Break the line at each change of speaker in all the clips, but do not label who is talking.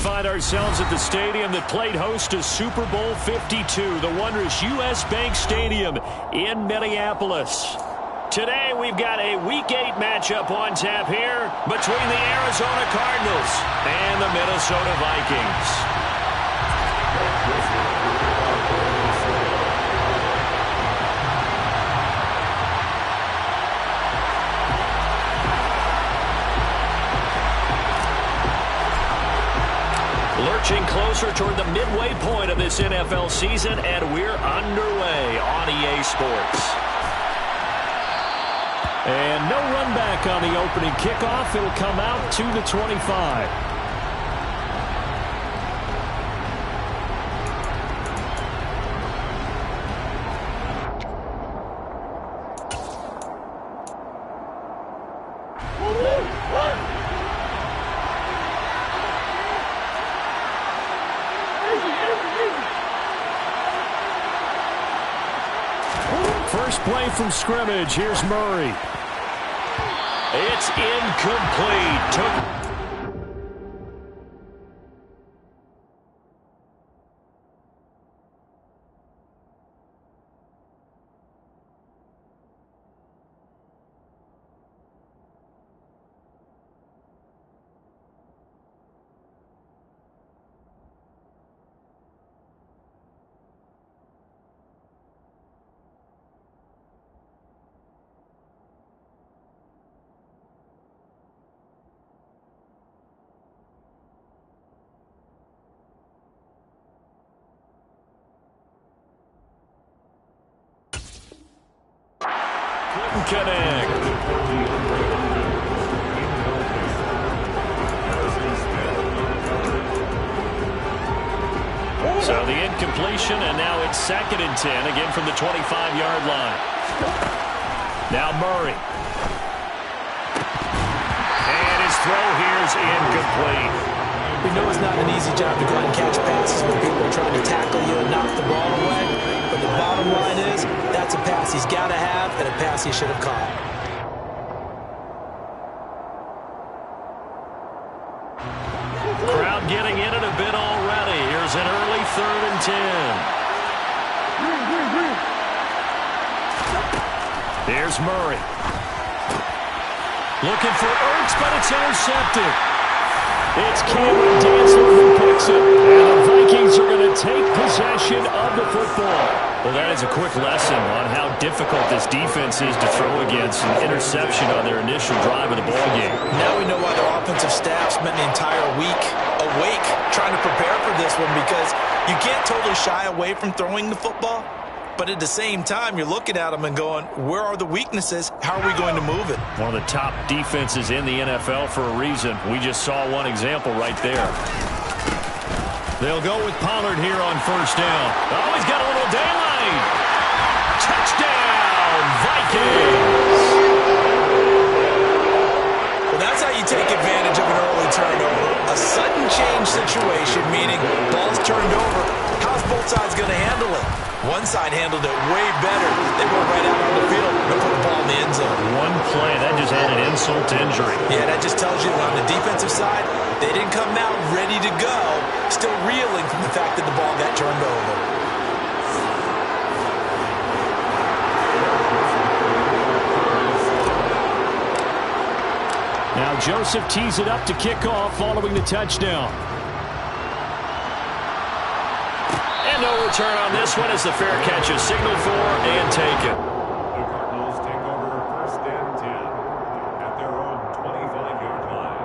find ourselves at the stadium that played host to Super Bowl 52, the wondrous U.S. Bank Stadium in Minneapolis. Today we've got a Week 8 matchup on tap here between the Arizona Cardinals and the Minnesota Vikings. Lurching closer toward the midway point of this NFL season, and we're underway on EA Sports. And no run back on the opening kickoff. It'll come out to the 25. First play from scrimmage. Here's Murray. It's incomplete. Connect. So the incompletion, and now it's 2nd and 10, again from the 25-yard line. Now Murray. And his throw here is incomplete.
We know it's not an easy job to go out and catch passes when people are trying to tackle you and knock the ball away. But the bottom line is, that's a pass he's got to have and a pass he should have caught.
Crowd getting in it a bit already. Here's an early 3rd and 10. Here's Murray. Looking for Ertz, but it's intercepted. It's Cameron Dantzler who picks it. And the Vikings are going to take possession of the football. Well, that is a quick lesson on how difficult this defense is to throw against an interception on their initial drive of the ballgame.
Now we know why their offensive staff spent the entire week awake trying to prepare for this one, because you can't totally shy away from throwing the football. But at the same time, you're looking at them and going, where are the weaknesses? How are we going to move it?
One of the top defenses in the NFL for a reason. We just saw one example right there. They'll go with Pollard here on 1st down. Oh, he's got a little daylight. Touchdown, Vikings.
Well, that's how you take advantage of an early turnover. A sudden change situation, meaning ball's turned over. How's both sides going to handle it? One side handled it way better. They went right out on the field and put the ball in the end zone.
One play, that just added insult to injury.
Yeah, that just tells you that on the defensive side, they didn't come out ready to go, still reeling from the fact that the ball got turned over.
Now Joseph tees it up to kick off following the touchdown. And no return on this one as the fair catch is signaled for and taken.
The Cardinals take over 1st and 10 at their own 25-yard line.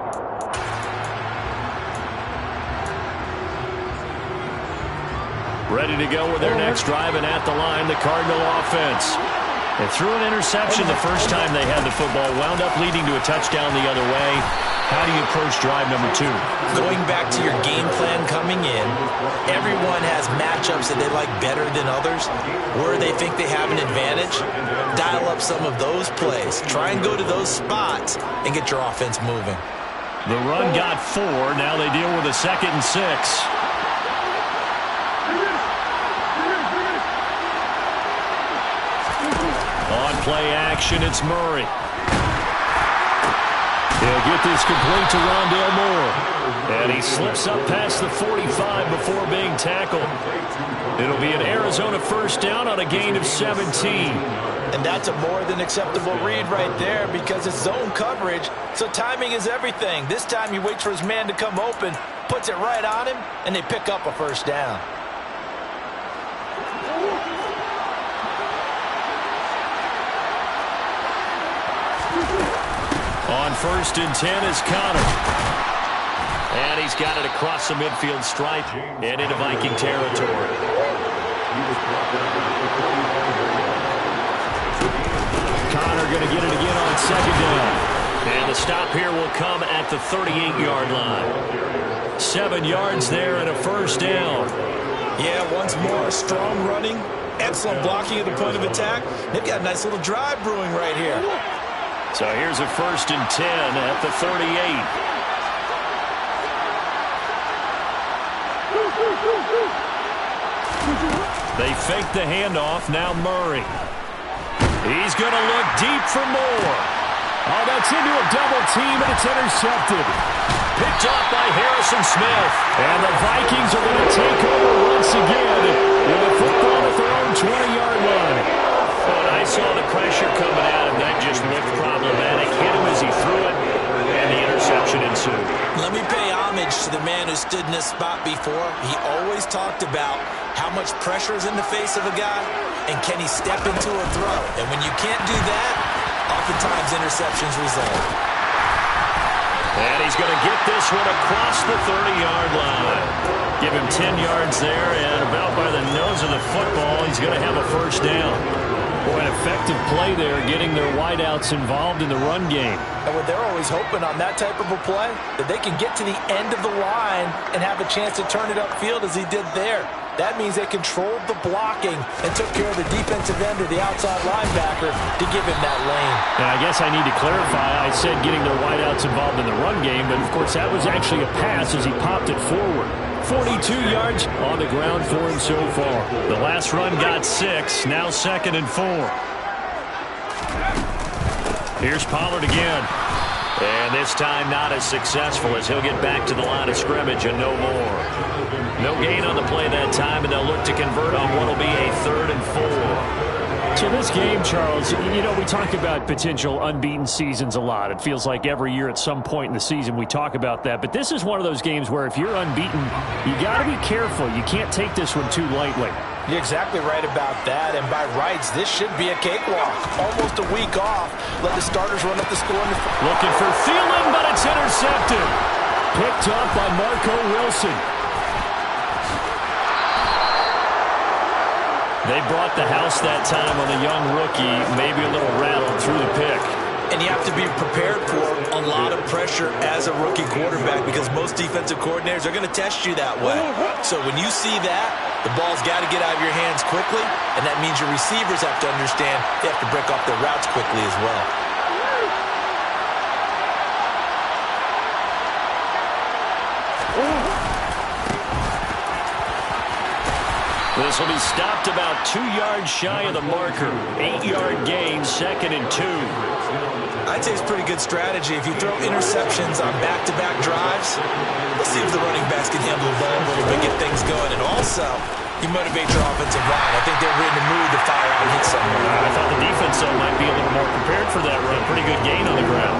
Ready to go with their next drive, and at the line, the Cardinal offense. They threw an interception the first time they had the football, wound up leading to a touchdown the other way. How do you approach drive number 2?
Going back to your game plan coming in, everyone has matchups that they like better than others. Where they think they have an advantage, dial up some of those plays. Try and go to those spots and get your offense moving.
The run got 4. Now they deal with a 2nd and 6. On play action, it's Murray. He'll get this complete to Rondale Moore. And he slips up past the 45 before being tackled. It'll be an Arizona first down on a gain of 17.
And that's a more than acceptable read right there because it's zone coverage, so timing is everything. This time he waits for his man to come open, puts it right on him, and they pick up a first down.
On 1st and 10 is Connor. And he's got it across the midfield stripe and into Viking territory. Connor going to get it again on 2nd down. And the stop here will come at the 38-yard line. 7 yards there and a first down.
Yeah, once more, strong running, excellent blocking at the point of attack. They've got a nice little drive brewing right here.
So here's a 1st and 10 at the 38. They fake the handoff. Now Murray. He's going to look deep for Moore. Oh, that's into a double team, and it's intercepted. Picked off by Harrison Smith. And the Vikings are going to take over once again with a football at their own 20-yard line. When I saw the pressure coming at him, that just looked problematic. Hit him as he threw it, and the interception ensued.
Let me pay homage to the man who stood in this spot before. He always talked about how much pressure is in the face of a guy, and can he step into a throw? And when you can't do that, oftentimes interceptions result.
And he's going to get this one across the 30-yard line. Give him 10 yards there, and about by the nose of the football, he's going to have a first down. Boy, an effective play there, getting their wideouts involved in the run game.
And what they're always hoping on that type of a play, that they can get to the end of the line and have a chance to turn it upfield as he did there. That means they controlled the blocking and took care of the defensive end or the outside linebacker to give him that lane.
And I guess I need to clarify, I said getting their wideouts involved in the run game, but of course that was actually a pass as he popped it forward. 42 yards on the ground for him so far. The last run got 6, now 2nd and 4. Here's Pollard again. And this time not as successful as he'll get back to the line of scrimmage and no more. No gain on the play that time, and they'll look to convert on what will be a 3rd and 4. So this game, Charles, you know, we talk about potential unbeaten seasons a lot. It feels like every year at some point in the season we talk about that. But this is one of those games where if you're unbeaten, you got to be careful. You can't take this one too lightly.
You're exactly right about that, and by rights, this should be a cakewalk. Almost a week off. Let the starters run up the score.
Looking for Thielen, but it's intercepted. Picked up by Marco Wilson. They brought the house that time on the young rookie, maybe a little rattled through the pick.
And you have to be prepared for a lot of pressure as a rookie quarterback because most defensive coordinators are going to test you that way. So when you see that, the ball's got to get out of your hands quickly, and that means your receivers have to understand they have to break off their routes quickly as well.
This will be stopped about 2 yards shy of the marker. 8-yard gain, 2nd and 2.
I'd say it's pretty good strategy. If you throw interceptions on back-to-back drives, let's see if the running backs can handle the ball a little bit, get things going. And also, you motivate your offensive line. I think they're in the mood to fire out and hit someone.
I thought the defense, though, might be a little more prepared for that run. Pretty good gain on the ground.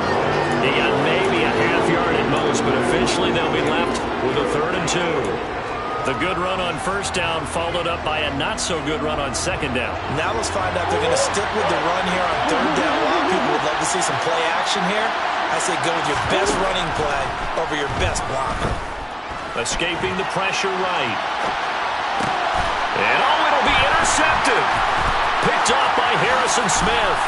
They got maybe a half yard at most, but officially they'll be left with a 3rd and 2. The good run on 1st down followed up by a not-so-good run on 2nd down.
Now let's find out if they're going to stick with the run here on 3rd down. A lot of people would love to see some play action here. I say go with your best running play over your best blocker.
Escaping the pressure right. And it'll be intercepted. Picked off by Harrison Smith.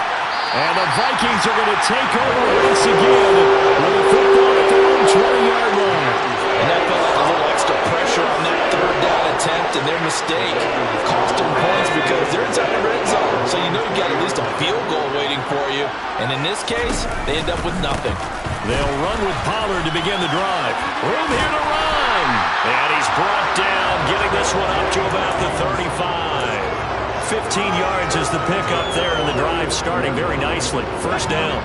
And the Vikings are going to take over once again with a football at their own 20-yard line.
And that felt like a little extra pressure on that 3rd down attempt, and their mistake cost them points because they're inside the red zone. So you know you got at least a field goal waiting for you. And in this case, they end up with nothing.
They'll run with Pollard to begin the drive. Room here to run. And he's brought down, getting this one up to about the 35. 15 yards is the pickup there, and the drive starting very nicely. 1st down.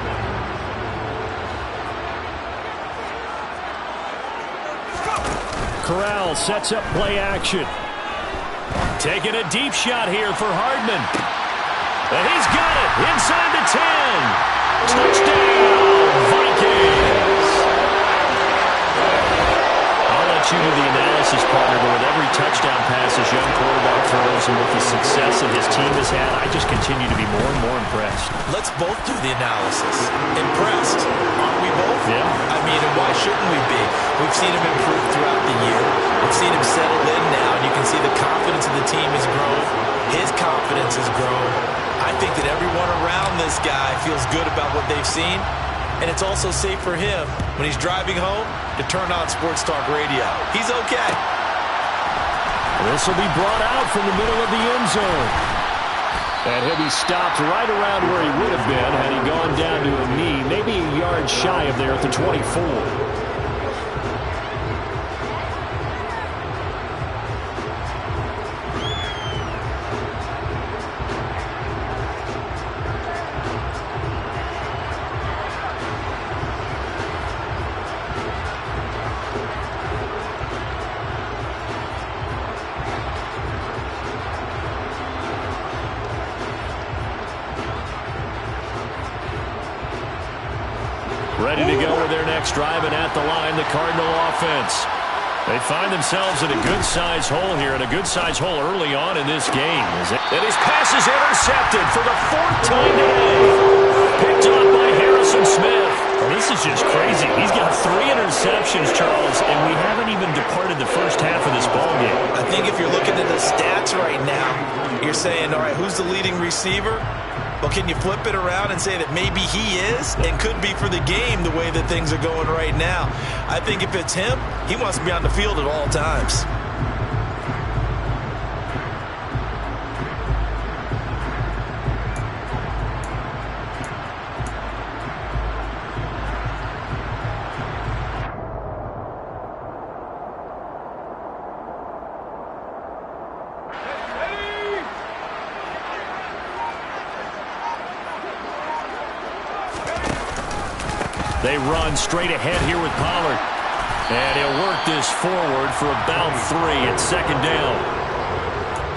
Corral sets up play action. Taking a deep shot here for Hardman. And he's got it inside the 10. Touchdown, Vikings. I'll let you do the analysis, partner, but with every touchdown pass his young quarterback throws and with the success that his team has had, I just continue to be more and more impressed.
Let's both do the analysis. Impressed. Aren't we both?
Yeah.
I mean, and why shouldn't we be? We've seen him improve throughout the year. We've seen him settle in now, and you can see the confidence of the team has grown. His confidence has grown. I think that everyone around this guy feels good about what they've seen, and it's also safe for him when he's driving home to turn on Sports Talk Radio. He's okay.
This will be brought out from the middle of the end zone. And he'll be stopped right around where he would have been had he gone down to a knee, maybe a yard shy of there at the 24. Ready to go with their next drive, and at the line, the Cardinal offense. They find themselves in a good-sized hole here, and a good-sized hole early on in this game. And his pass is intercepted for the 4th time today. Picked off by Harrison Smith. Well, this is just crazy. He's got 3 interceptions, Charles, and we haven't even departed the first half of this ballgame.
I think if you're looking at the stats right now, you're saying, all right, who's the leading receiver? Well, can you flip it around and say that maybe he is and could be for the game the way that things are going right now? I think if it's him, he wants to be on the field at all times.
They run straight ahead here with Pollard. And he'll work this forward for about 3 at 2nd down.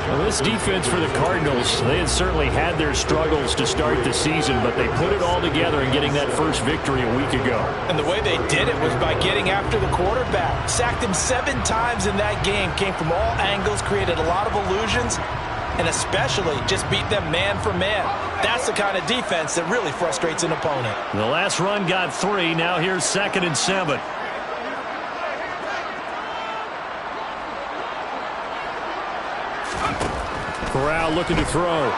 Well, this defense for the Cardinals, they had certainly had their struggles to start the season, but they put it all together in getting that first victory a week ago.
And the way they did it was by getting after the quarterback. Sacked him 7 times in that game. Came from all angles, created a lot of illusions, and especially just beat them man for man. That's the kind of defense that really frustrates an opponent.
The last run got 3. Now here's 2nd and 7. Corral looking to throw.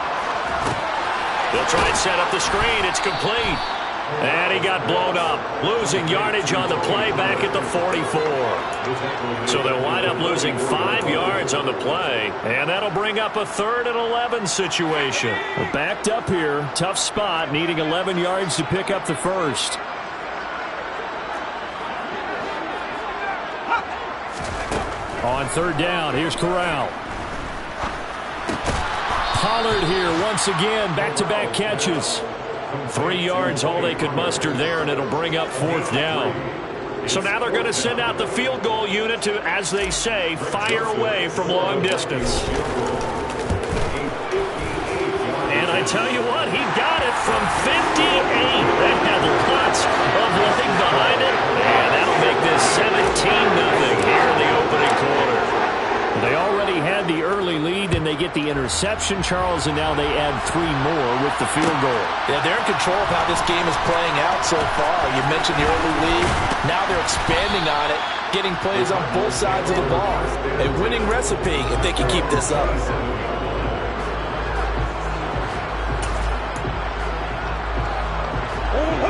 They'll try and set up the screen. It's complete. And he got blown up. Losing yardage on the play back at the 44. So they'll wind up losing 5 yards on the play. And that'll bring up a 3rd and 11 situation. Backed up here. Tough spot. Needing 11 yards to pick up the first. On 3rd down, here's Corral. Pollard here once again. Back-to-back catches. 3 yards, all they could muster there, and it'll bring up 4th down. So now they're going to send out the field goal unit to, as they say, fire away from long distance. And I tell you what, he got it from 58. That had lots of leg behind it, and that'll make this 17-0 here in the opening quarter. They already had the early lead, and they get the interception, Charles, and now they add 3 more with the field goal.
Yeah, they're in control of how this game is playing out so far. You mentioned the early lead. Now they're expanding on it, getting plays on both sides of the ball. A winning recipe if they can keep this up.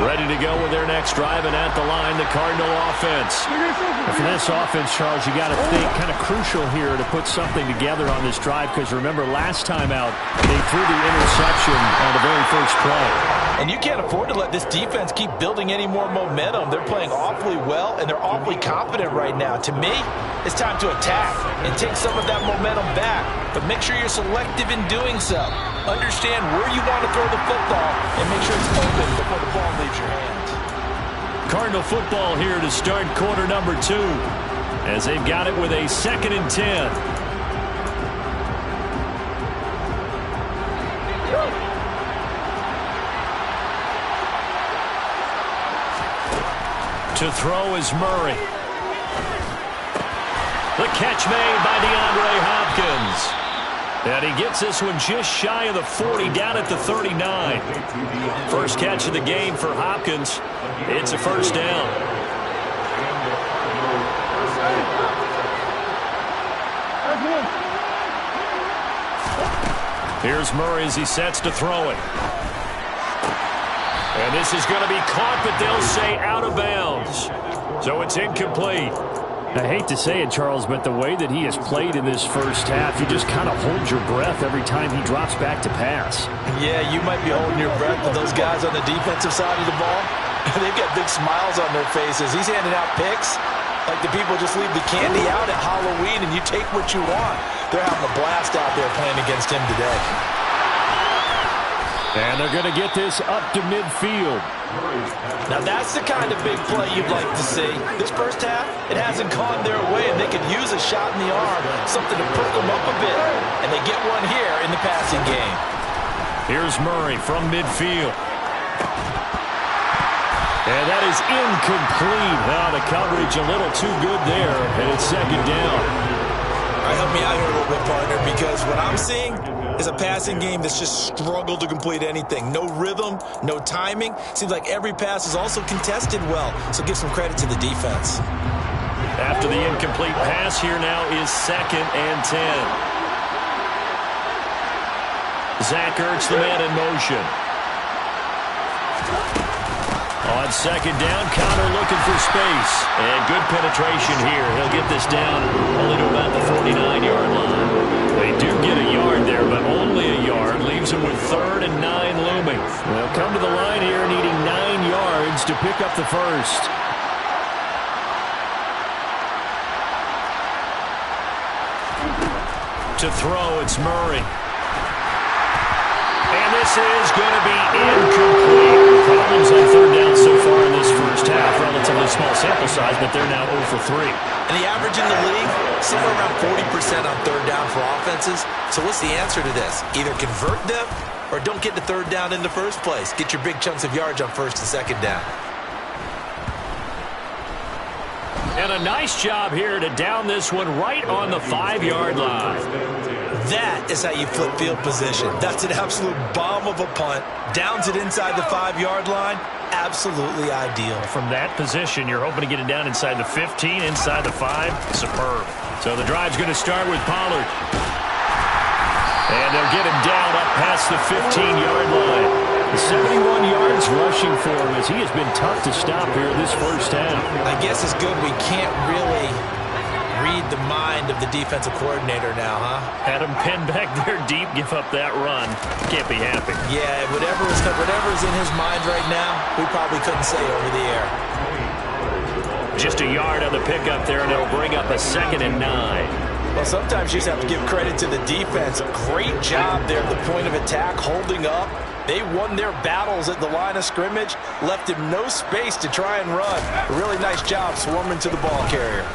Ready to go with their next drive, and at the line, the Cardinal offense. And for this offense, Charles, you got to think kind of crucial here to put something together on this drive, because remember, last time out, they threw the interception on the very first play.
And you can't afford to let this defense keep building any more momentum. They're playing awfully well, and they're awfully confident right now. To me, it's time to attack and take some of that momentum back. But make sure you're selective in doing so. Understand where you want to throw the football and make sure it's open before the ball leaves your hands.
Cardinal football here to start quarter number 2. as they've got it with a 2nd and 10. To throw is Murray. The catch made by DeAndre Hopkins. And he gets this one just shy of the 40, down at the 39. First catch of the game for Hopkins. It's a first down. Here's Murray as he sets to throw it. And this is going to be caught, but they'll say out of bounds. So it's incomplete.
I hate to say it, Charles, but the way that he has played in this first half, you just kind of hold your breath every time he drops back to pass.
Yeah, you might be holding your breath with those guys on the defensive side of the ball. They've got big smiles on their faces. He's handing out picks like the people just leave the candy out at Halloween and you take what you want. They're having a blast out there playing against him today.
And they're going to get this up to midfield.
Now that's the kind of big play you'd like to see. This first half, it hasn't gone their way, and they could use a shot in the arm, something to perk them up a bit. And they get one here in the passing game.
Here's Murray from midfield. And that is incomplete. Now the coverage a little too good there, and it's 2nd down.
All right, help me out here a little bit, partner, because what I'm seeing is a passing game that's just struggled to complete anything. No rhythm, no timing. Seems like every pass is also contested well, so give some credit to the defense.
After the incomplete pass, here now is 2nd and 10. Zach Ertz, the man in motion. On 2nd down, Connor looking for space. And good penetration here. He'll get this down only to about the 49-yard line. They do get a yard there, but only a yard. Leaves them with 3rd and 9 looming. They'll come to the line here needing 9 yards to pick up the first. To throw, it's Murray. And this is going to be incomplete. Problems on 3rd down so far in this first half. Relatively small sample size, but they're now 0 for 3.
And the average in the league, somewhere around 40% on 3rd down for offenses. So what's the answer to this? Either convert them or don't get to 3rd down in the first place. Get your big chunks of yards on 1st and 2nd down.
And a nice job here to down this one right on the 5-yard line.
That is how you flip field position. That's an absolute bomb of a punt. Downs it inside the 5-yard line. Absolutely ideal.
From that position, you're hoping to get it down inside the 15, inside the 5. Superb. So the drive's going to start with Pollard. And they'll get him down up past the 15-yard line. 71 yards rushing for him as he has been tough to stop here this first half.
I guess it's good we can't really read the mind of the defensive coordinator now, huh?
Had him pinned back there deep, give up that run. Can't be happy.
Yeah, whatever's in his mind right now, we probably couldn't say over the air.
Just a yard on the pickup there, and it'll bring up a 2nd and 9.
Well, sometimes you just have to give credit to the defense. Great job there at the point of attack, holding up. They won their battles at the line of scrimmage, left him no space to try and run. A really nice job swarming to the ball carrier.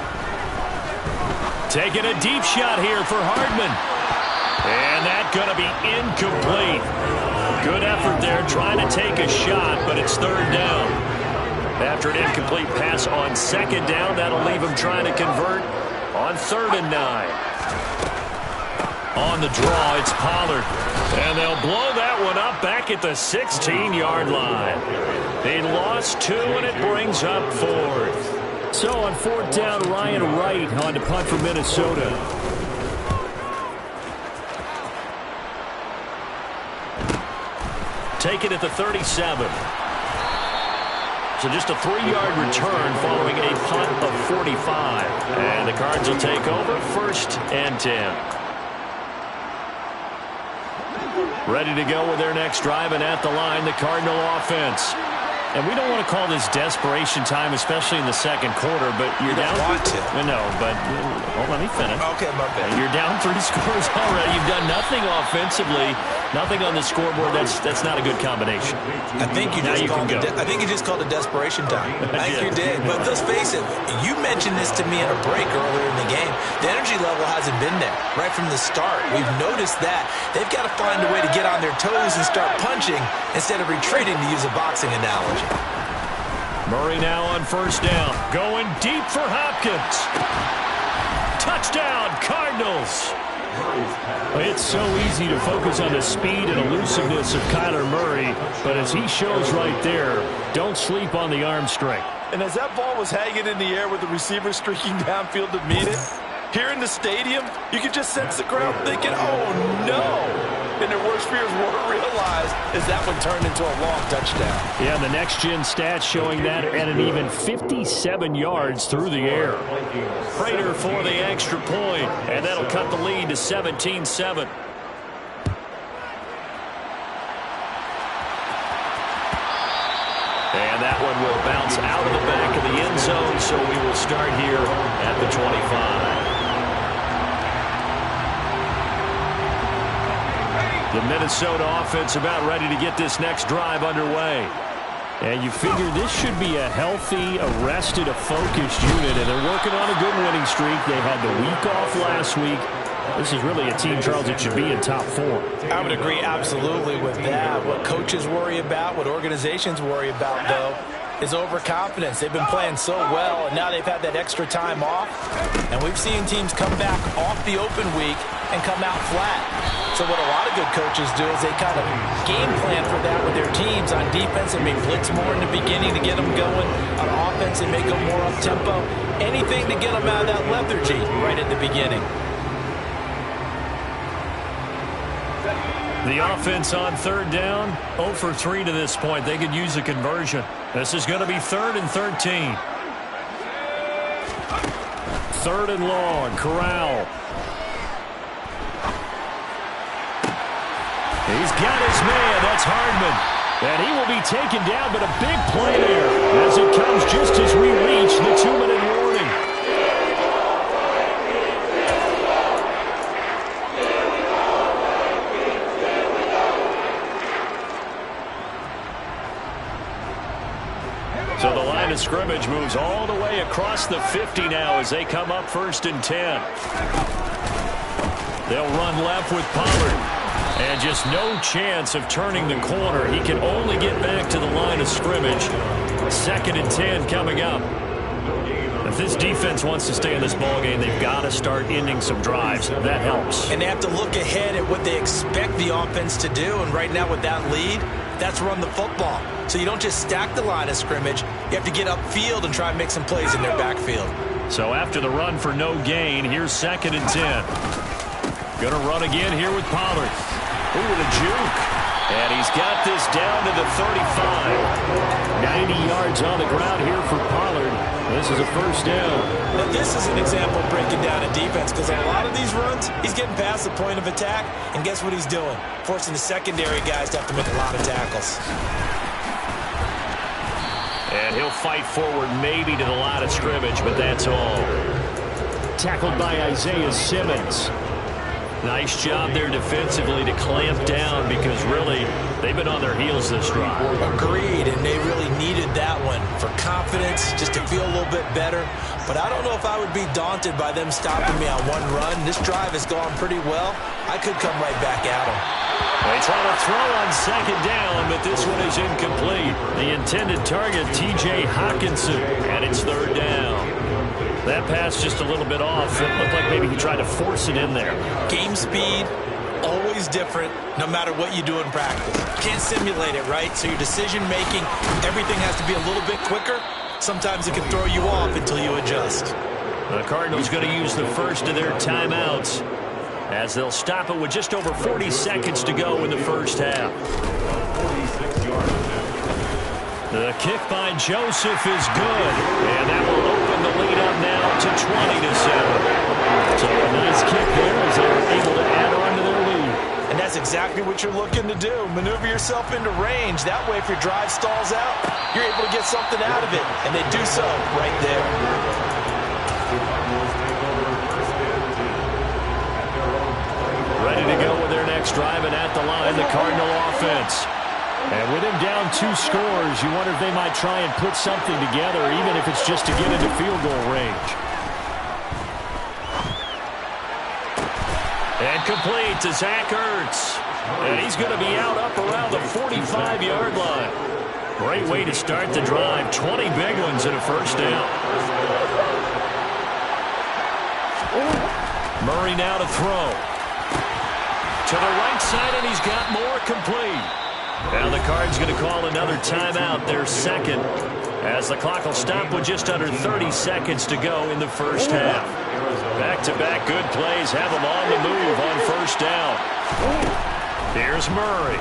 Taking a deep shot here for Hardman. And that's going to be incomplete. Good effort there trying to take a shot, but it's 3rd down. After an incomplete pass on 2nd down, that'll leave him trying to convert on 3rd and 9. On the draw, it's Pollard. And they'll blow that one up back at the 16-yard line. They lost 2, and it brings up 4th.
So on 4th down, Ryan Wright on to punt for Minnesota.
Take it at the 37. So just a 3-yard return following a punt of 45. And the Cards will take over 1st and 10. Ready to go with their next drive, and at the line, the Cardinal offense.
And we don't want to call this desperation time, especially in the second quarter, but you're down.
Want to.
No, but hold on, let me finish.
Okay, my bad.
You're down 3 scores already. You've done nothing offensively, nothing on the scoreboard. That's not a good combination.
I think you just called it desperation time. I think you did. But let's face it, you mentioned this to me in a break earlier in the game. The energy level hasn't been there right from the start. We've noticed that. They've got to find a way to get on their toes and start punching instead of retreating, to use a boxing analogy.
Murray now on first down. Going deep for Hopkins. Touchdown, Cardinals.
It's so easy to focus on the speed and elusiveness of Kyler Murray, but as he shows right there, don't sleep on the arm strength.
And as that ball was hanging in the air with the receiver streaking downfield to meet it, here in the stadium, you could just sense the crowd thinking, oh, no. And their worst fears weren't realized as that one turned into a long touchdown.
Yeah, the next-gen stats showing that at an even 57 yards through the air.
Prater for the extra point, and that'll cut the lead to 17-7. And that one will bounce out of the back of the end zone, so we will start here at the 25. The Minnesota offense about ready to get this next drive underway.
And you figure this should be a healthy, arrested, a focused unit, and they're working on a good winning streak. They had the week off last week. This is really a team, Charles, that should be in top form.
I would agree absolutely with that. What coaches worry about, what organizations worry about, though, is overconfidence. They've been playing so well, and now they've had that extra time off. And we've seen teams come back off the open week and come out flat. So what a lot of good coaches do is they kind of game plan for that with their teams. On defense, they may blitz more in the beginning to get them going. On offense, they may go more up-tempo. Anything to get them out of that lethargy right at the beginning.
The offense on third down, 0 for 3 to this point. They could use a conversion. This is going to be 3rd and 13. 3rd and long, Corral. He's got his man, that's Hardman. And he will be taken down, but a big play there as it comes just as we reach the 2-minute warning. So the line of scrimmage moves all the way across the 50 now as they come up 1st and 10. They'll run left with Pollard. And just no chance of turning the corner. He can only get back to the line of scrimmage. 2nd and 10 coming up. If this defense wants to stay in this ballgame, they've got to start ending some drives. That helps.
And they have to look ahead at what they expect the offense to do. And right now with that lead, that's run the football. So you don't just stack the line of scrimmage. You have to get upfield and try and make some plays in their backfield.
So after the run for no gain, here's 2nd and 10. Going to run again here with Pollard. Ooh, with a juke. And he's got this down to the 35.
90 yards on the ground here for Pollard. This is a 1st down.
Now, this is an example of breaking down a defense because on a lot of these runs, he's getting past the point of attack. And guess what he's doing? Forcing the secondary guys to have to make a lot of tackles.
And he'll fight forward maybe to the line of scrimmage, but that's all.
Tackled by Isaiah Simmons.
Nice job there defensively to clamp down because really they've been on their heels this drive.
Agreed, and they really needed that one for confidence, just to feel a little bit better. But I don't know if I would be daunted by them stopping me on one run. This drive has gone pretty well. I could come right back at them.
They try to throw on 2nd down, but this one is incomplete. The intended target, T.J. Hawkinson, and it's 3rd down. That pass just a little bit off. It looked like maybe he tried to force it in there.
Game speed, always different, no matter what you do in practice. Can't simulate it, right? So your decision-making, everything has to be a little bit quicker. Sometimes it can throw you off until you adjust.
The Cardinals going to use the first of their timeouts as they'll stop it with just over 40 seconds to go in the first half. The kick by Joseph is good, and that will open the lead up now to 20-7. So a nice kick there as they're able to add on to their lead.
And that's exactly what what you're looking to do. Maneuver yourself into range. That way, if your drive stalls out, you're able to get something out of it. And they do so right there.
Ready to go with their next drive, and at the line, the Cardinal offense. And with him down 2 scores, you wonder if they might try and put something together, even if it's just to get into field goal range. And complete to Aac100. And he's going to be out up around the 45-yard line. Great way to start the drive. 20 big ones in a first down. Murray now to throw. To the right side, and he's got more complete. Now the Cards going to call another timeout, their second, as the clock will stop with just under 30 seconds to go in the first half. Back-to-back good plays have them on the move on first down. Here's Murray.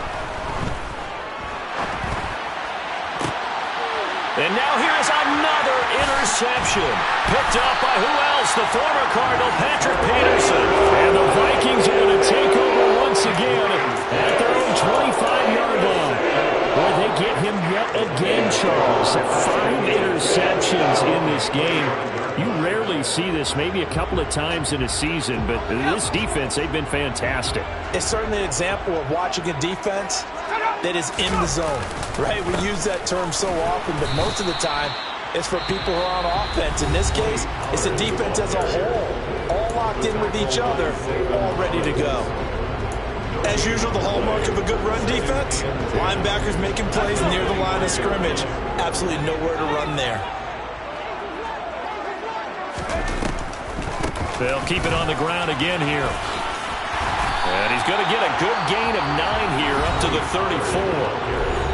And now here's another interception. Picked up by who else? The former Cardinal, Patrick Peterson. And the Vikings are going to take over once again at their own 25-yard line. Boy, they get him yet again, Charles. 5 interceptions in this game. You rarely see this, maybe a couple of times in a season, but this defense, they've been fantastic.
It's certainly an example of watching a defense that is in the zone, right? We use that term so often, but most of the time, it's for people who are on offense. In this case, it's a defense as a whole, all locked in with each other, all ready to go. As usual, the hallmark of a good run defense, linebackers making plays near the line of scrimmage. Absolutely nowhere to run there.
They'll keep it on the ground again here. And he's going to get a good gain of 9 here up to the 34.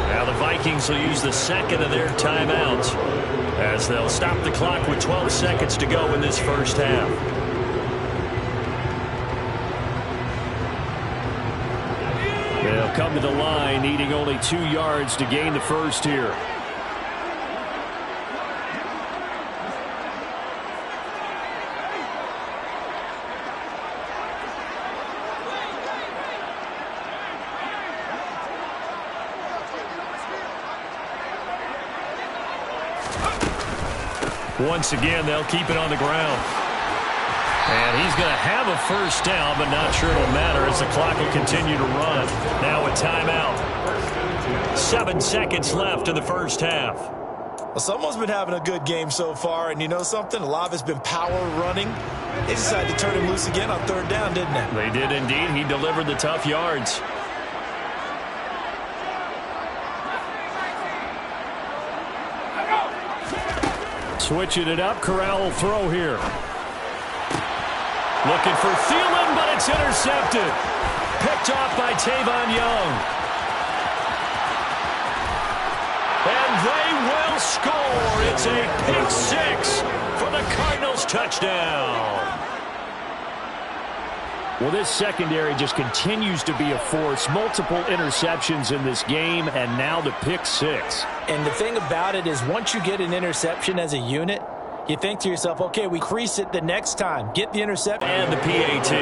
Now the Vikings will use the second of their timeouts as they'll stop the clock with 12 seconds to go in this first half. They'll come to the line needing only 2 yards to gain the first here. Once again, they'll keep it on the ground. And he's going to have a first down, but not sure it'll matter as the clock will continue to run. Now a timeout. 7 seconds left in the first half.
Well, someone's been having a good game so far, and you know something? A lot of it's been power running. They decided to turn him loose again on 3rd down, didn't they?
They did indeed. He delivered the tough yards. Switching it up, Corral will throw here. Looking for Thielen, but it's intercepted. Picked off by Tavon Young. And they will score. It's a pick 6 for the Cardinals touchdown. Well, this secondary just continues to be a force. Multiple interceptions in this game, and now the pick 6.
And the thing about it is once you get an interception as a unit, you think to yourself, okay, we crease it the next time. Get the interception.
And the PAT.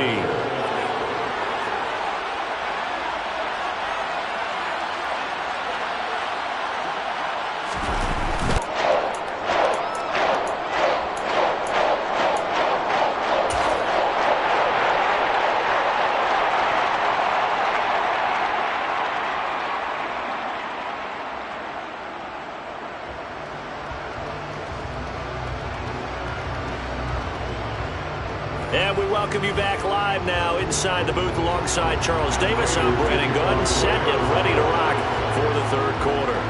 And we welcome you back live now inside the booth alongside Charles Davis. I'm Brandon Gunn, set and ready to rock for the 3rd quarter.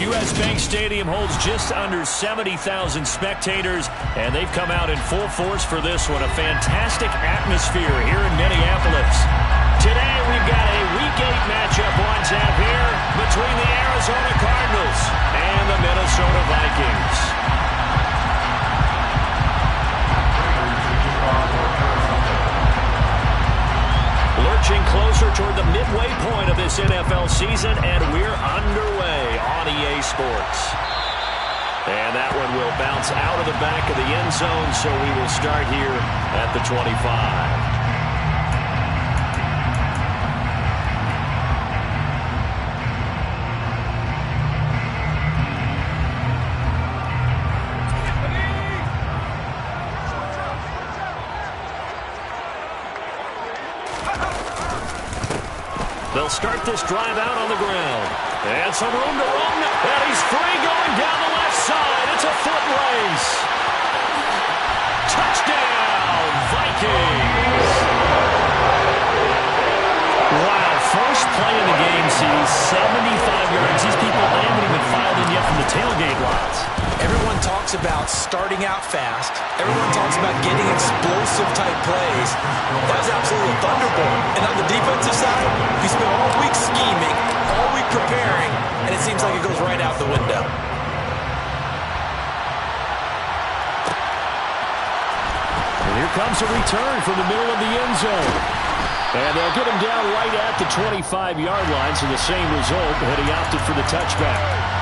U.S. Bank Stadium holds just under 70,000 spectators, and they've come out in full force for this one. A fantastic atmosphere here in Minneapolis. Today we've got a Week 8 matchup on tap here between the Arizona Cardinals and the Minnesota Vikings. Lurching closer toward the midway point of this NFL season, and we're underway on EA Sports. And that one will bounce out of the back of the end zone, so we will start here at the 25. They'll start this drive out on the ground. And some room to run. And he's free going down the left side. It's a foot race. Touchdown, Vikings. Wow, first play of the game sees 75 yards. These people haven't even filed in yet from the tailgate lots.
Everyone talks about starting out fast. Everyone talks about getting explosive-type plays. That was absolutely a thunderbolt. And on the defensive side, you spent all week scheming, all week preparing, and it seems like it goes right out the window.
And here comes a return from the middle of the end zone. And they'll get him down right at the 25-yard line, so the same result, but he opted for the touchback.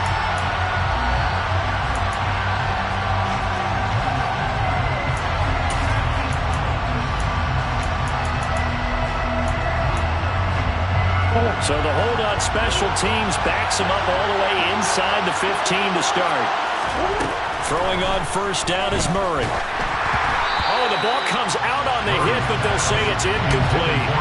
So the hold on special teams backs him up all the way inside the 15 to start. Throwing on first down is Murray. Oh, the ball comes out on the hit, but they'll say it's incomplete.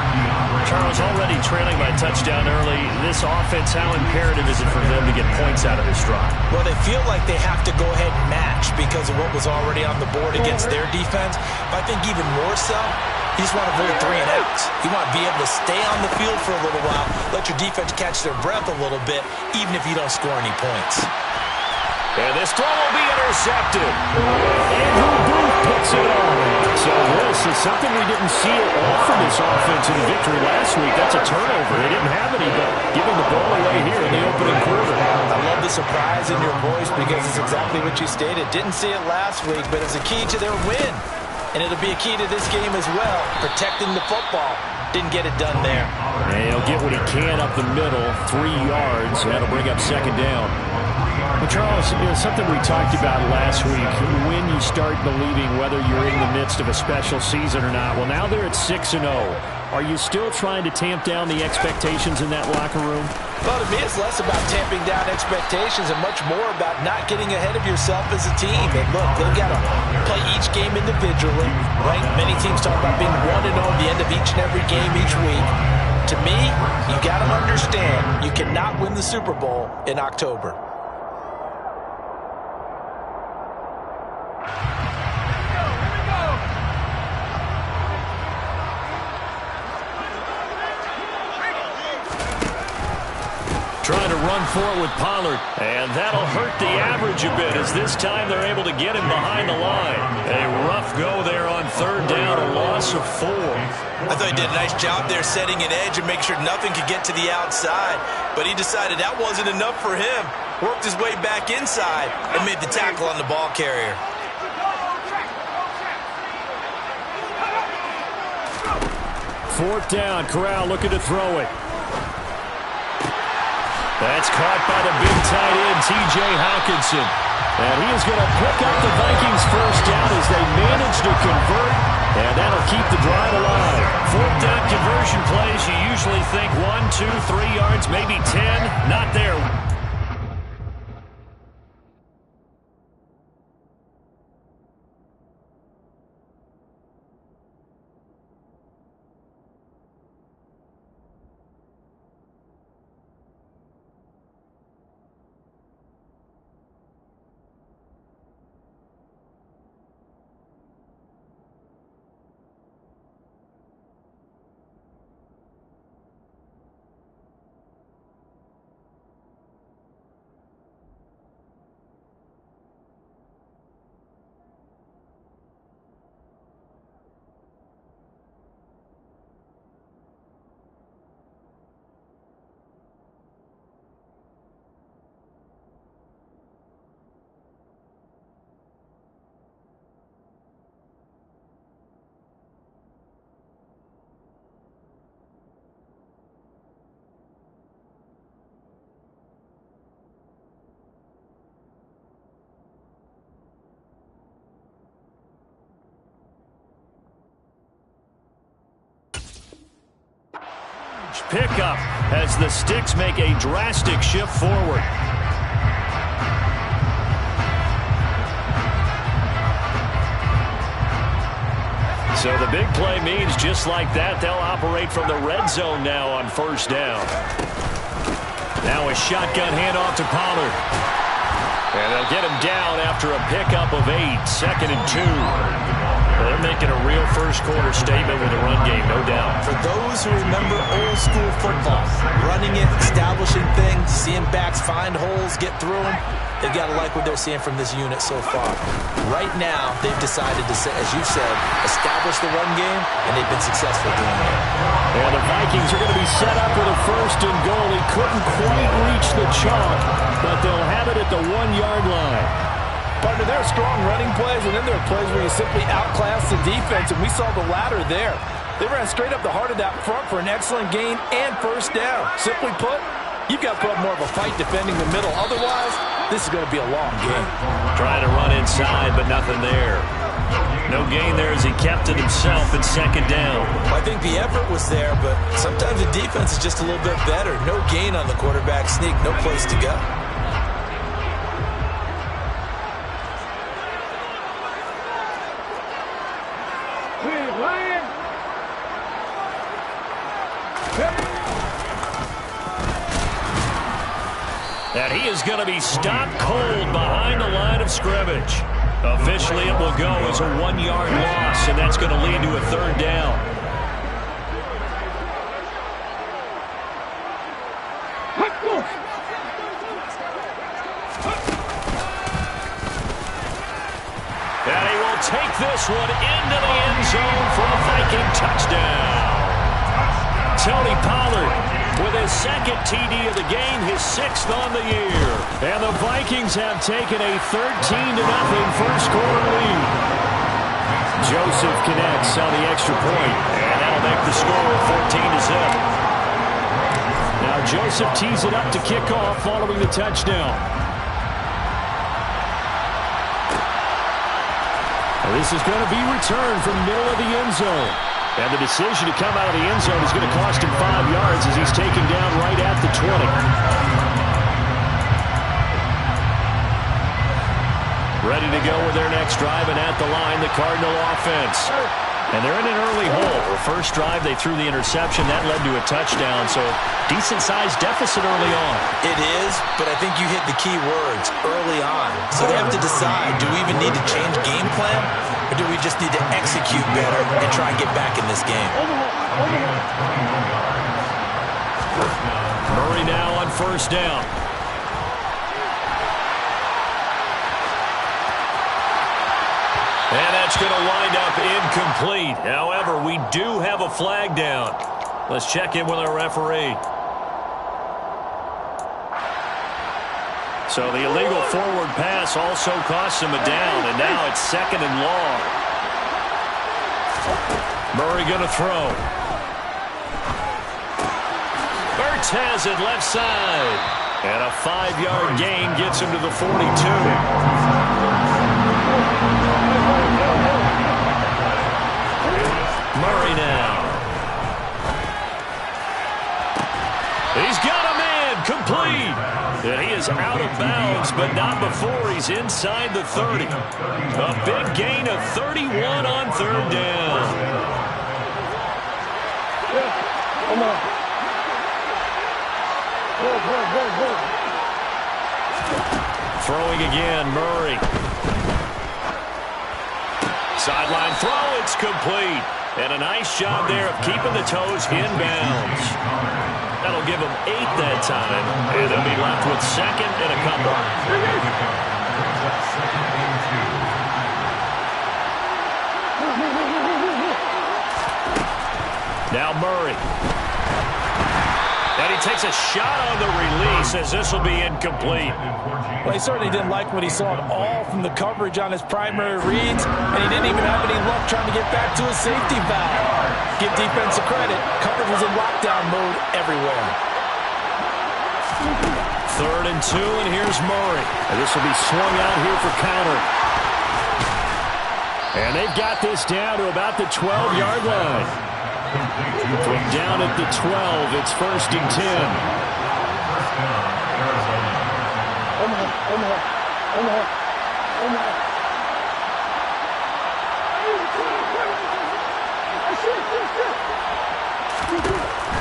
Charles already trailing by touchdown early. This offense, how imperative is it for them to get points out of this drive?
Well, they feel like they have to go ahead and match because of what was already on the board against their defense. But I think even more so, you just want to avoid 3 and outs. You want to be able to stay on the field for a little while, let your defense catch their breath a little bit, even if you don't score any points.
And this throw will be intercepted. Andrew Booth puts it on. So this is something we didn't see at all from this offense in the victory last week. That's a turnover. They didn't have any, but giving the ball away here in the opening quarter.
I love the surprise in your voice because it's exactly what you stated. Didn't see it last week, but it's a key to their win. And it'll be a key to this game as well, protecting the football. Didn't get it done there.
And he'll get what he can up the middle, 3 yards. That'll bring up second down. Well, Charles, something we talked about last week, when you start believing whether you're in the midst of a special season or not. Well, now they're at 6-0. Are you still trying to tamp down the expectations in that locker room?
Well, to me, it's less about tamping down expectations and much more about not getting ahead of yourself as a team. And look, they've got to play each game individually, right? Many teams talk about being 1-0 at the end of each and every game each week. To me, you got to understand you cannot win the Super Bowl in October.
Trying to run for it with Pollard. And that'll hurt the average a bit as this time they're able to get him behind the line. A rough go there on third down, a loss of 4.
I thought he did a nice job there setting an edge and make sure nothing could get to the outside. But he decided that wasn't enough for him. Worked his way back inside and made the tackle on the ball carrier.
Fourth down, Corral looking to throw it. That's caught by the big tight end, T.J. Hawkinson. And he is going to pick up the Vikings first down as they manage to convert, and that'll keep the drive alive. Fourth down conversion plays, you usually think 1, 2, 3 yards, maybe 10. Not there. pickup as the Sticks make a drastic shift forward. So the big play means just like that, they'll operate from the red zone now on first down. Now a shotgun handoff to Pollard. And they'll get him down after a pickup of 8, 2nd and 2. They're making a real first-quarter statement with the run game, no doubt.
For those who remember old-school football, running it, establishing things, seeing backs find holes, get through them, they've got to like what they're seeing from this unit so far. Right now, they've decided to, as you said, establish the run game, and they've been successful doing that.
And the Vikings are going to be set up with a 1st and goal. He couldn't quite reach the chalk, but they'll have it at the 1-yard line.
Partner, there are strong running plays, and then there are plays where you simply outclass the defense, and we saw the latter there. They ran straight up the heart of that front for an excellent gain and first down. Simply put, you've got to put up more of a fight defending the middle. Otherwise, this is going to be a long game.
Trying to run inside, but nothing there. No gain there as he kept it himself at 2nd down.
Well, I think the effort was there, but sometimes the defense is just a little bit better. No gain on the quarterback sneak, no place to go.
And he is going to be stopped cold behind the line of scrimmage. Officially, it will go as a 1-yard loss, and that's going to lead to a 3rd down. And he will take this one into the end zone for a Viking touchdown. Tony Pollard with his 2nd TD of the game, his 6th on the year. And the Vikings have taken a 13-0 first-quarter lead. Joseph connects on the extra point, and that'll make the score 14-0. Now Joseph tees it up to kick off following the touchdown. And this is going to be returned from the middle of the end zone. And the decision to come out of the end zone is going to cost him 5 yards as he's taken down right at the 20. Ready to go with their next drive, and at the line, the Cardinal offense. And they're in an early hole. The first drive, they threw the interception. That led to a touchdown, so decent-sized deficit early on.
It is, but I think you hit the key words, early on. So they have to decide, do we even need to change game plan, or do we just need to execute better and try and get back in this game?
Murray now on first down. And that's going to wind up incomplete. However, we do have a flag down. Let's check in with our referee. So the illegal forward pass also costs him a down, and now it's 2nd and long. Murray going to throw. Ertz has it left side. And a 5-yard gain gets him to the 42. Murray now. He's got a man, complete. And he is out of bounds, but not before he's inside the 30. A big gain of 31 on 3rd down.
Come on. Go.
Throwing again, Murray. Sideline throw, it's complete. And a nice job there of keeping the toes inbounds. That'll give them 8 that time. And they'll be left with 2nd and a couple. Now Murray. And he takes a shot on the release as this will be incomplete.
Well, he certainly didn't like what he saw at all from the coverage on his primary reads, and he didn't even have any luck trying to get back to his safety valve. Give defense a credit. Coverage was in lockdown mode everywhere.
3rd and 2, and here's Murray. And this will be swung out here for counter. And they've got this down to about the 12-yard line.
From down at the 12, it's 1st and 10.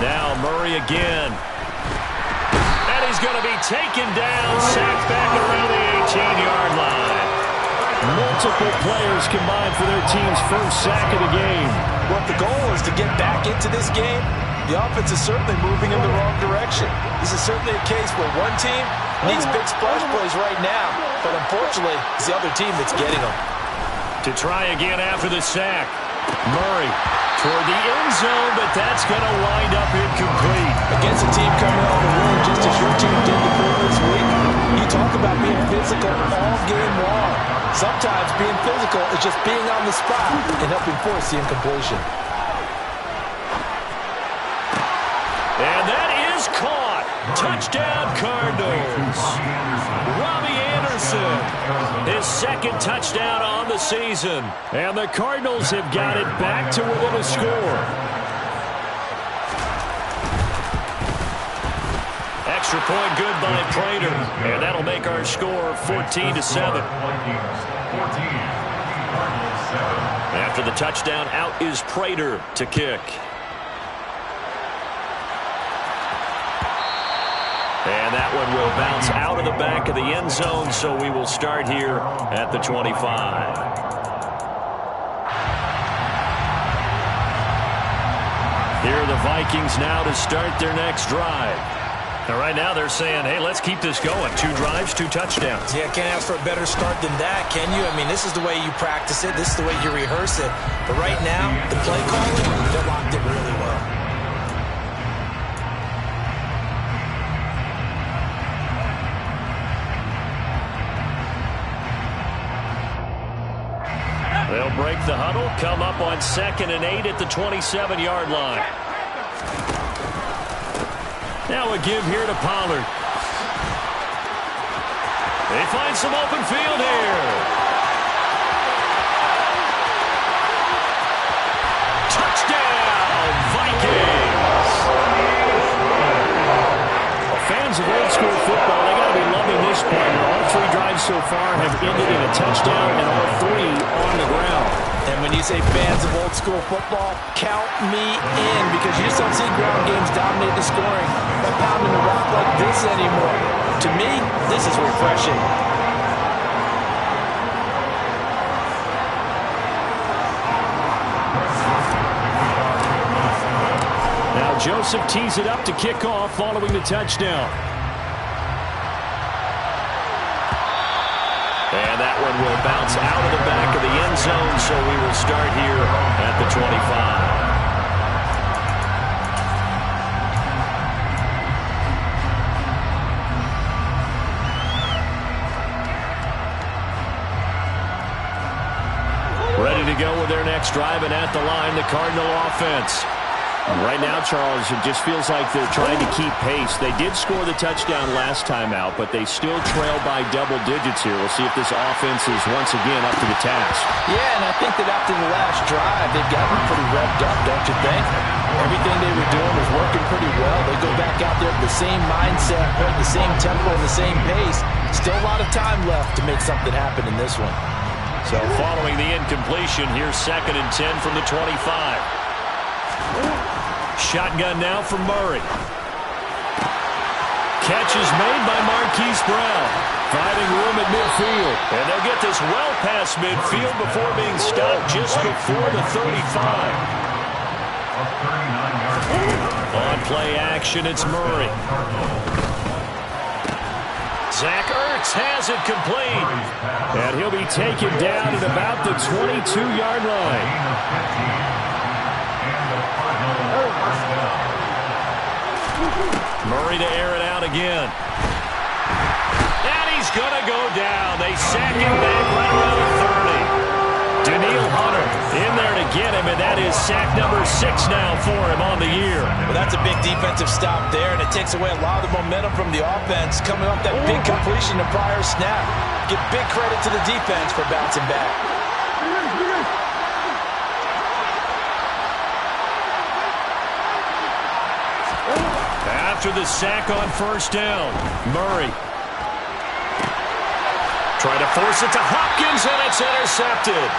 Now Murray again. And he's going to be taken down, sacked back around the 18-yard line. Multiple players combined for their team's first sack of the game.
Well, if the goal is to get back into this game, the offense is certainly moving in the wrong direction. This is certainly a case where one team needs big splash plays right now, but unfortunately, it's the other team that's getting them.
To try again after the sack. Murray toward the end zone, but that's going to wind up incomplete.
Against a team coming on the road just as your team did the previous week, you talk about being physical all game long. Sometimes being physical is just being on the spot and helping force the incompletion.
And that is caught. Touchdown, Cardinals. Robbie Anderson, his second touchdown on the season. And the Cardinals have got it back to within a score. Extra point good by Prater. And that'll make our score 14-7. After the touchdown, out is Prater to kick. And that one will bounce out of the back of the end zone, so we will start here at the 25. Here are the Vikings now to start their next drive. And right now they're saying, hey, let's keep this going. 2 drives, 2 touchdowns.
Yeah, can't ask for a better start than that, can you? I mean, this is the way you practice it. This is the way you rehearse it. But right now, the play calling, they're locked in really well.
They'll break the huddle, come up on 2nd and 8 at the 27-yard line. Now a give here to Pollard. They find some open field here. Touchdown, Vikings! Fans of old school football, they got to be loving this play. All 3 drives so far have ended in a touchdown, and all 3 on the ground.
And when you say fans of old school football, count me in, because you just don't see ground games dominate the scoring by pounding the rock like this anymore. To me, this is refreshing.
Now Joseph tees it up to kick off following the touchdown. And that one will bounce out of the back of the end zone, so we will start here at the 25. Ready to go with their next drive, and at the line, the Cardinal offense. Right now, Charles, it just feels like they're trying to keep pace. They did score the touchdown last time out, but they still trail by double digits here. We'll see if this offense is once again up to the task.
Yeah, and I think that after the last drive, they've gotten pretty revved up, don't you think? Everything they were doing was working pretty well. They go back out there with the same mindset, playing the same tempo, and the same pace. Still a lot of time left to make something happen in this one.
So following the incompletion, here's 2nd and 10 from the 25. Shotgun now for Murray. Catch is made by Marquise Brown. Finding room at midfield. And they'll get this well past midfield before being stopped just before the 35. On play action, it's Murray. Zach Ertz has it complete. And he'll be taken down at about the 22-yard line. Murray to air it out again. And he's going to go down. They sack him back right around the 30. Daniil Hunter in there to get him, and that is sack number 6 now for him on the year.
Well, that's a big defensive stop there, and it takes away a lot of the momentum from the offense coming off that big completion the prior snap. Give big credit to the defense for bouncing back.
after the sack on first down. Murray. Trying to force it to Hopkins, and it's intercepted.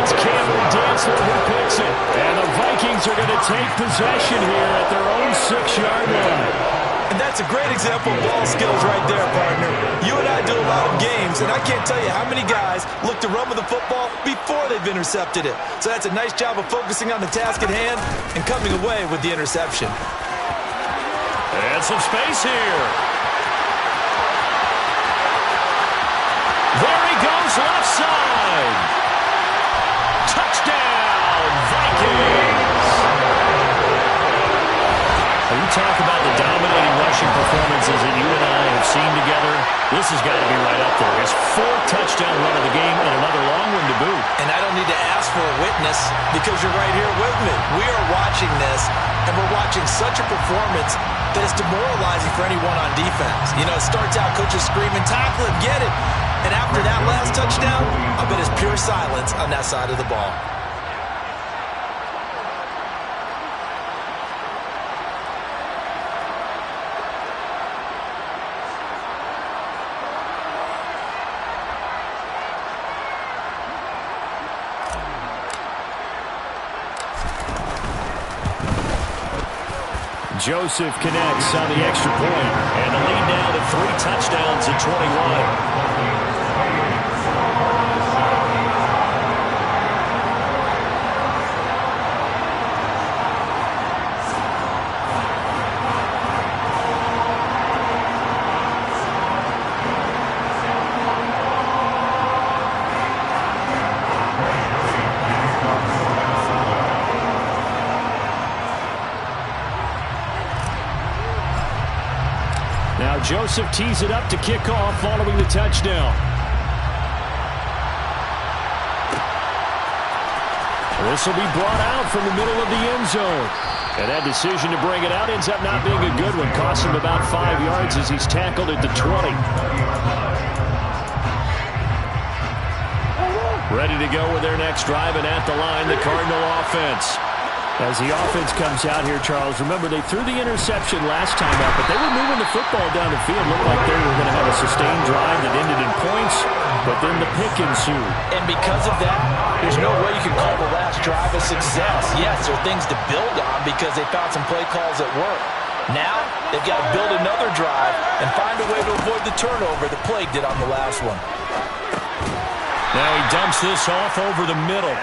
It's Cameron Dantzler who picks it. And the Vikings are going to take possession here at their own 6-yard line.
And that's a great example of ball skills right there, partner. You and I do a lot of games, and I can't tell you how many guys look to run with the football before they've intercepted it. So that's a nice job of focusing on the task at hand and coming away with the interception.
And some space here. There he goes, left side. Touchdown, Vikings. When you talk about the dominating rushing performances that you and I have seen together, this has got to be right up there. His 4th touchdown run of the game and another long one to boot.
And I don't need to ask for a witness because you're right here with me. We are watching this, and we're watching such a performance that is demoralizing for anyone on defense. You know, it starts out coaches screaming, tackle him, get it. And after that last touchdown, I bet it's pure silence on that side of the ball.
Joseph connects on the extra point, and the lead now to 3 touchdowns at 21. Now Joseph tees it up to kick off following the touchdown. This will be brought out from the middle of the end zone. And that decision to bring it out ends up not being a good one. Costs him about 5 yards as he's tackled at the 20. Ready to go with their next drive, and at the line, the Cardinal offense. As the offense comes out here, Charles, remember they threw the interception last time out, but they were moving the football down the field. Looked like they were going to have a sustained drive that ended in points, but then the pick ensued.
And because of that, there's no way you can call the last drive a success. Yes, there are things to build on because they found some play calls that work. Now, they've got to build another drive and find a way to avoid the turnover the play did on the last one.
Now he dumps this off over the middle.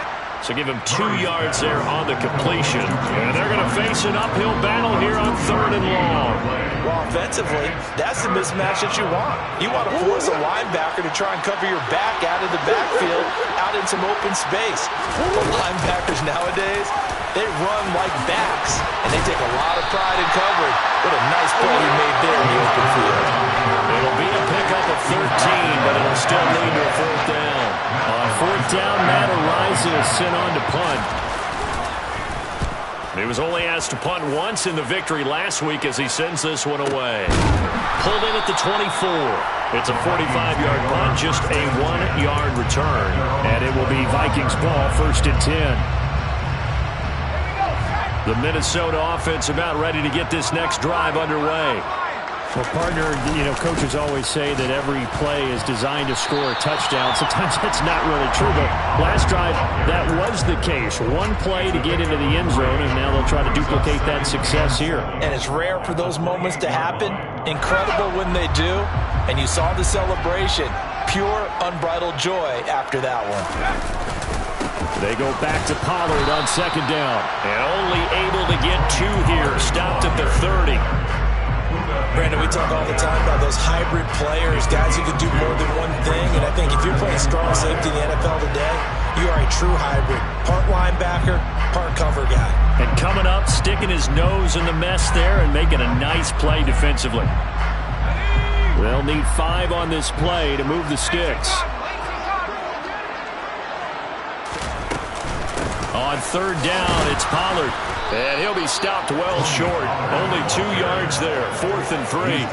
So give him 2 yards there on the completion. And they're going to face an uphill battle here on 3rd and long.
Well, offensively, that's the mismatch that you want. You want to force a linebacker to try and cover your back out of the backfield, out in some open space. The linebackers nowadays, they run like backs, and they take a lot of pride in covering. What a nice play he made there in the open field.
It'll be a pickup of 13, but it'll still lead to a 4th down. On 4th down, Matt Araiza is sent on to punt. He was only asked to punt once in the victory last week as he sends this one away. Pulled in at the 24. It's a 45-yard punt, just a 1-yard return. And it will be Vikings ball, 1st and 10. The Minnesota offense about ready to get this next drive underway.
Well, partner, you know, coaches always say that every play is designed to score a touchdown. Sometimes that's not really true, but last drive, that was the case. One play to get into the end zone, and now they'll try to duplicate that success here.
And it's rare for those moments to happen. Incredible when they do. And you saw the celebration. Pure, unbridled joy after that one.
They go back to Pollard on 2nd down. And only able to get 2 here. Stopped at the 30.
Brandon, we talk all the time about those hybrid players, guys who can do more than one thing. And I think if you're playing strong safety in the NFL today, you are a true hybrid. Part linebacker, part cover guy.
And coming up, sticking his nose in the mess there and making a nice play defensively. They'll need 5 on this play to move the sticks. On third down, it's Pollard. And he'll be stopped well short. Only 2 yards there. 4th and 3.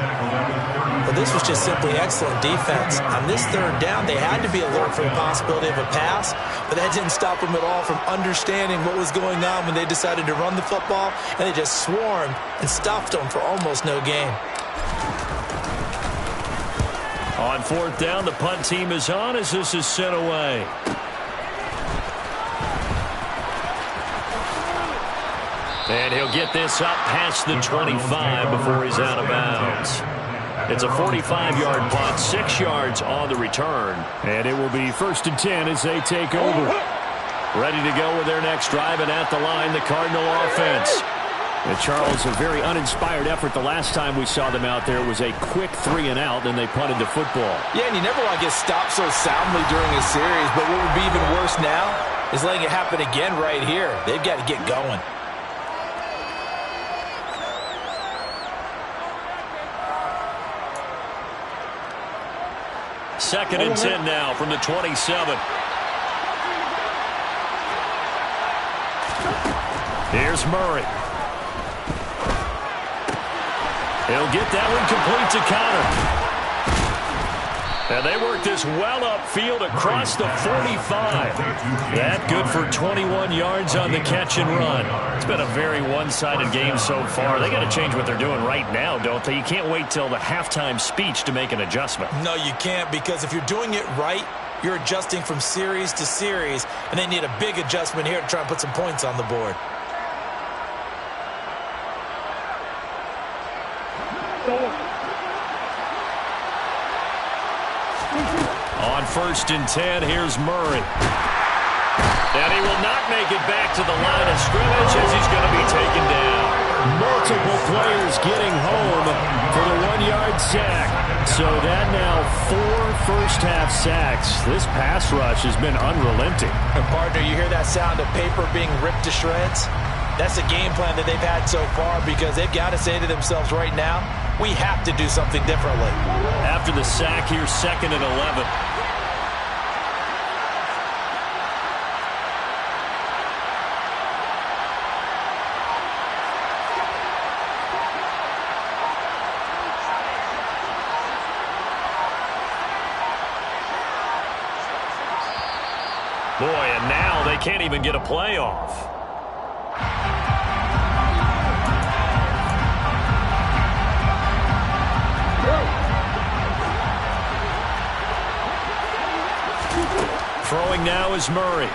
Well, this was just simply excellent defense. On this third down, they had to be alert for the possibility of a pass, but that didn't stop them at all from understanding what was going on when they decided to run the football, and they just swarmed and stuffed them for almost no gain.
On 4th down, the punt team is on as this is sent away. And he'll get this up past the 25 before he's out of bounds. It's a 45-yard punt, 6 yards on the return.
And it will be 1st and 10 as they take over.
Ready to go with their next drive, and at the line, the Cardinal offense.
And Charles, a very uninspired effort. The last time we saw them out there was a quick 3-and-out, and they punted the football.
Yeah, and you never want to get stopped so soundly during a series, but what would be even worse now is letting it happen again right here. They've got to get going.
Second and 10 now from the 27. Here's Murray. He'll get that one complete to Connor. And they work this well upfield across the 45. That good for 21 yards on the catch and run. It's been a very one-sided game so far. They got to change what they're doing right now, don't they? You can't wait till the halftime speech to make an adjustment.
No, you can't, because if you're doing it right, you're adjusting from series to series, and they need a big adjustment here to try and put some points on the board.
On 1st and 10, here's Murray. And he will not make it back to the line of scrimmage as he's going to be taken down.
Multiple players getting home for the 1-yard sack. So that now 4 first-half sacks. This pass rush has been unrelenting.
And partner, you hear that sound of paper being ripped to shreds? That's a game plan that they've had so far, because they've got to say to themselves right now, we have to do something differently.
After the sack, here's 2nd and 11. Boy, and now they can't even get a play off. Throwing now is Murray. And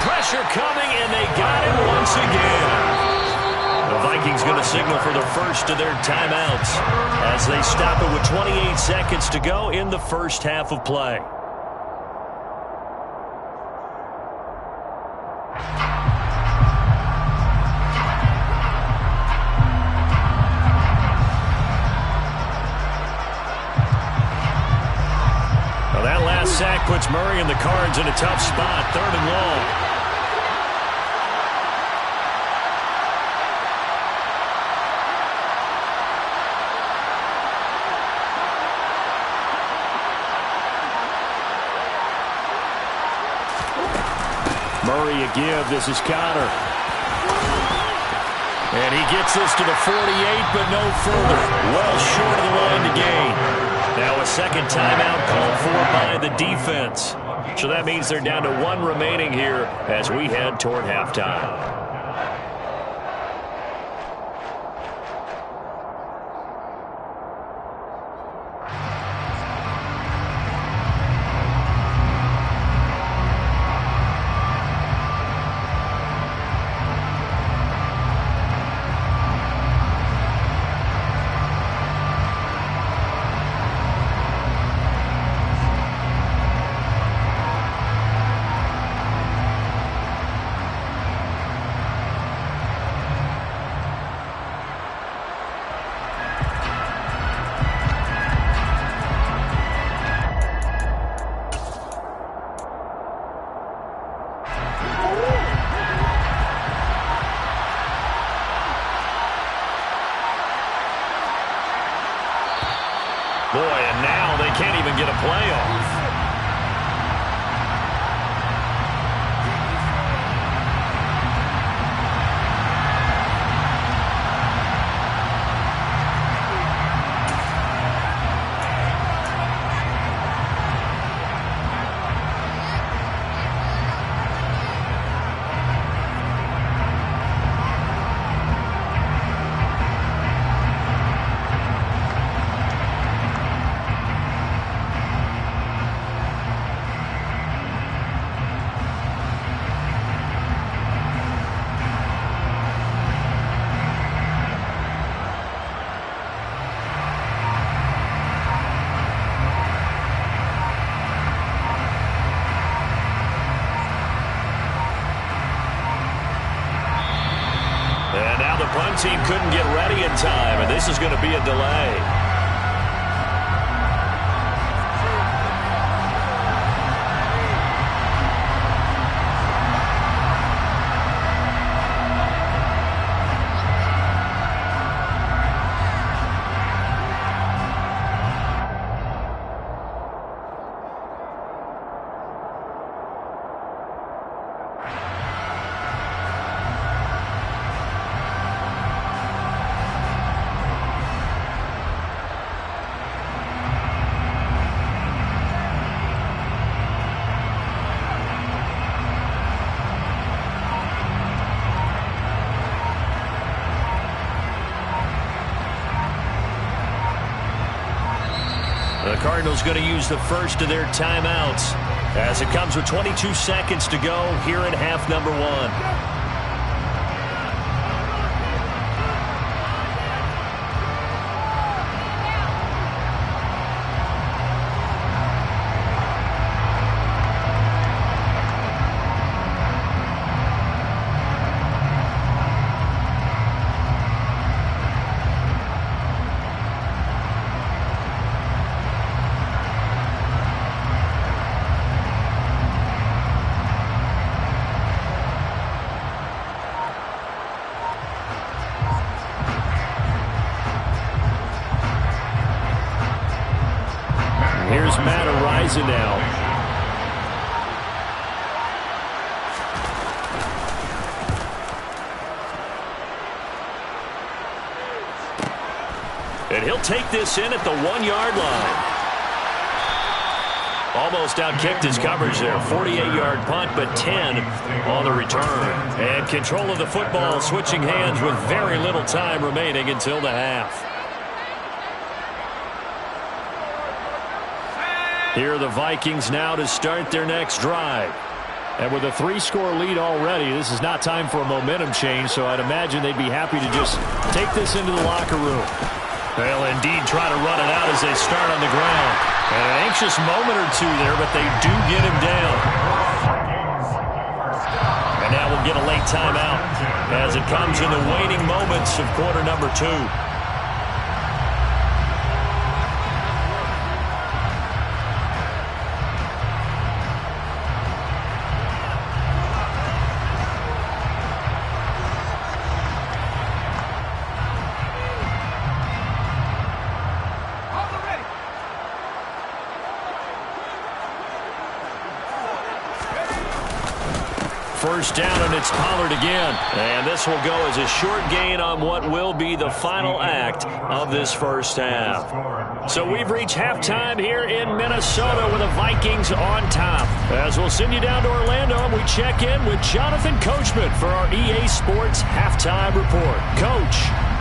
pressure coming, and they got him once again. The Vikings going to signal for the first of their timeouts as they stop it with 28 seconds to go in the first half of play. Sack puts Murray and the Cards in a tough spot. 3rd and long.
Murray a give. This is Connor.
And he gets this to the 48, but no further. Well short of the line to gain. Now a second timeout called for by the defense. So that means they're down to 1 remaining here as we head toward halftime. couldn't get ready in time, and this is going to be a delay. The Cardinals going to use the first of their timeouts as it comes with 22 seconds to go here in half number one. Here's Matt Ariza now. And he'll take this in at the 1-yard line. Almost outkicked his coverage there. 48-yard punt, but 10 on the return. And control of the football switching hands with very little time remaining until the half. Here are the Vikings now to start their next drive. And with a 3-score lead already, this is not time for a momentum change, so I'd imagine they'd be happy to just take this into the locker room. They'll indeed try to run it out as they start on the ground. And an anxious moment or two there, but they do get him down. And now we'll get a late timeout as it comes in the waning moments of quarter number 2. First down, and it's Pollard again. And this will go as a short gain on what will be the final act of this first half. So we've reached halftime here in Minnesota with the Vikings on top. As we'll send you down to Orlando, and we check in with Jonathan Coachman for our EA Sports Halftime Report. Coach.